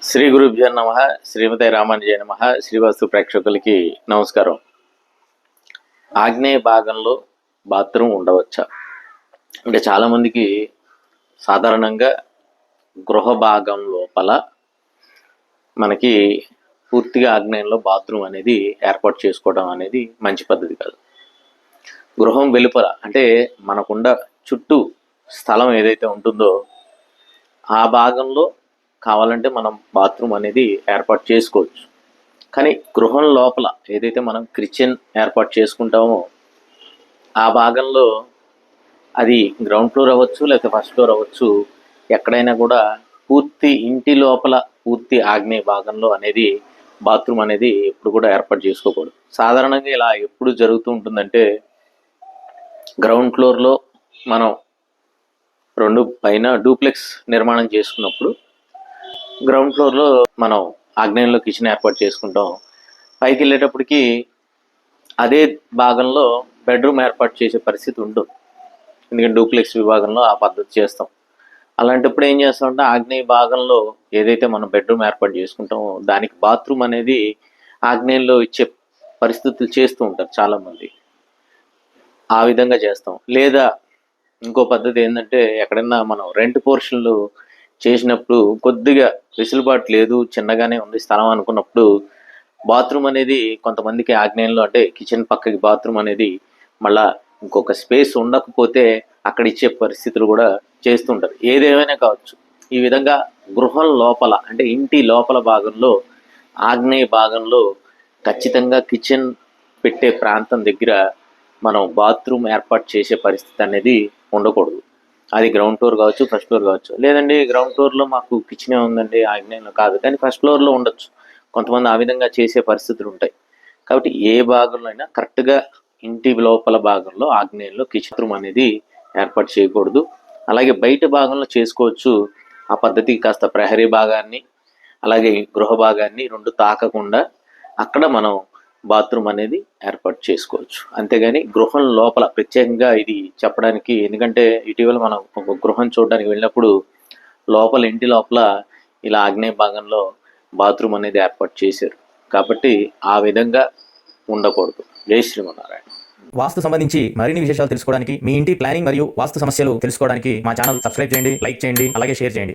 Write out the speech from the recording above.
శ్రీ గురుభ్యో నమ. శ్రీమతే రామానుజాయ నమ. శ్రీవాస్తు ప్రేక్షకులకి నమస్కారం. ఆగ్నేయ భాగంలో బాత్రూమ్ ఉండవచ్చా అంటే చాలామందికి సాధారణంగా గృహ భాగం లోపల మనకి పూర్తిగా ఆగ్నేయంలో బాత్రూమ్ అనేది ఏర్పాటు చేసుకోవడం అనేది మంచి పద్ధతి కాదు. గృహం వెలుపల అంటే మనకుండా చుట్టూ స్థలం ఏదైతే ఉంటుందో ఆ భాగంలో కావాలంటే మనం బాత్రూమ్ అనేది ఏర్పాటు చేసుకోవచ్చు. కానీ గృహం లోపల ఏదైతే మనం కిచెన్ ఏర్పాటు చేసుకుంటామో ఆ భాగంలో అది గ్రౌండ్ ఫ్లోర్ అవ్వచ్చు లేకపోతే ఫస్ట్ ఫ్లోర్ అవ్వచ్చు, ఎక్కడైనా కూడా పూర్తి ఇంటి లోపల పూర్తి ఆగ్నేయ భాగంలో అనేది బాత్రూమ్ అనేది ఎప్పుడు కూడా ఏర్పాటు చేసుకోకూడదు. సాధారణంగా ఇలా ఎప్పుడు జరుగుతూ ఉంటుందంటే గ్రౌండ్ ఫ్లోర్లో మనం 2 పైన డూప్లెక్స్ నిర్మాణం చేసుకున్నప్పుడు గ్రౌండ్ ఫ్లోర్లో మనం ఆగ్నేయంలో కిచెన్ ఏర్పాటు చేసుకుంటాం. పైకి వెళ్ళేటప్పటికి అదే భాగంలో బెడ్రూమ్ ఏర్పాటు చేసే పరిస్థితి ఉంటుంది. ఎందుకంటే డూప్లెక్స్ విభాగంలో ఆ పద్ధతి చేస్తాం. అలాంటప్పుడు ఏం చేస్తామంటే ఆగ్నేయ భాగంలో ఏదైతే మనం బెడ్రూమ్ ఏర్పాటు చేసుకుంటామో దానికి బాత్రూమ్ అనేది ఆగ్నేయంలో ఇచ్చే పరిస్థితులు చేస్తూ ఉంటారు చాలామంది. ఆ విధంగా చేస్తాం. లేదా ఇంకో పద్ధతి ఏంటంటే ఎక్కడైనా మనం రెంట్ పోర్షన్లు చేసినప్పుడు కొద్దిగా వెసులుబాటు లేదు, చిన్నగానే ఉంది స్థలం అనుకున్నప్పుడు బాత్రూమ్ అనేది కొంతమందికి ఆగ్నేయంలో అంటే కిచెన్ పక్కకి బాత్రూమ్ అనేది మళ్ళా ఇంకొక స్పేస్ ఉండకపోతే అక్కడ ఇచ్చే పరిస్థితులు కూడా చేస్తుంటారు. ఏదేమైనా కావచ్చు, ఈ విధంగా గృహం లోపల అంటే ఇంటి లోపల భాగంలో ఆగ్నేయ భాగంలో ఖచ్చితంగా కిచెన్ పెట్టే ప్రాంతం దగ్గర మనం బాత్రూమ్ ఏర్పాటు చేసే పరిస్థితి అనేది ఉండకూడదు. అది గ్రౌండ్ ఫ్లోర్ కావచ్చు, ఫస్ట్ ఫ్లోర్ కావచ్చు. లేదండి గ్రౌండ్ ఫ్లోర్లో మాకు కిచెనే ఉందండి, ఆగ్నేయంలో కాదు, కానీ ఫస్ట్ ఫ్లోర్లో ఉండొచ్చు. కొంతమంది ఆ విధంగా చేసే పరిస్థితులు ఉంటాయి. కాబట్టి ఏ భాగంలో అయినా కరెక్ట్గా ఇంటి లోపల భాగంలో ఆగ్నేయంలో కిచెన్ రూమ్ అనేది ఏర్పాటు చేయకూడదు. అలాగే బయట భాగంలో చేసుకోవచ్చు. ఆ పద్ధతికి కాస్త ప్రహరీ భాగాన్ని అలాగే గృహ భాగాన్ని 2 తాకకుండా అక్కడ మనం బాత్రూమ్ అనేది ఏర్పాటు చేసుకోవచ్చు. అంతేగాని గృహం లోపల ప్రత్యేకంగా ఇది చెప్పడానికి, ఎందుకంటే ఇటీవల మనం ఒక గృహం చూడడానికి వెళ్ళినప్పుడు ఇంటి లోపల ఇలా ఆగ్నేయ భాగంలో బాత్రూమ్ అనేది ఏర్పాటు చేశారు. కాబట్టి ఆ విధంగా ఉండకూడదు. జై శ్రీమన్నారాయణ. వాస్తు సంబంధించి మరిన్ని విశేషాలు తెలుసుకోవడానికి, మీ ఇంటి ప్లానింగ్ మరియు వాస్తు సమస్యలు తెలుసుకోవడానికి మా ఛానల్ సబ్స్క్రైబ్ చేయండి, లైక్ చేయండి, అలాగే షేర్ చేయండి.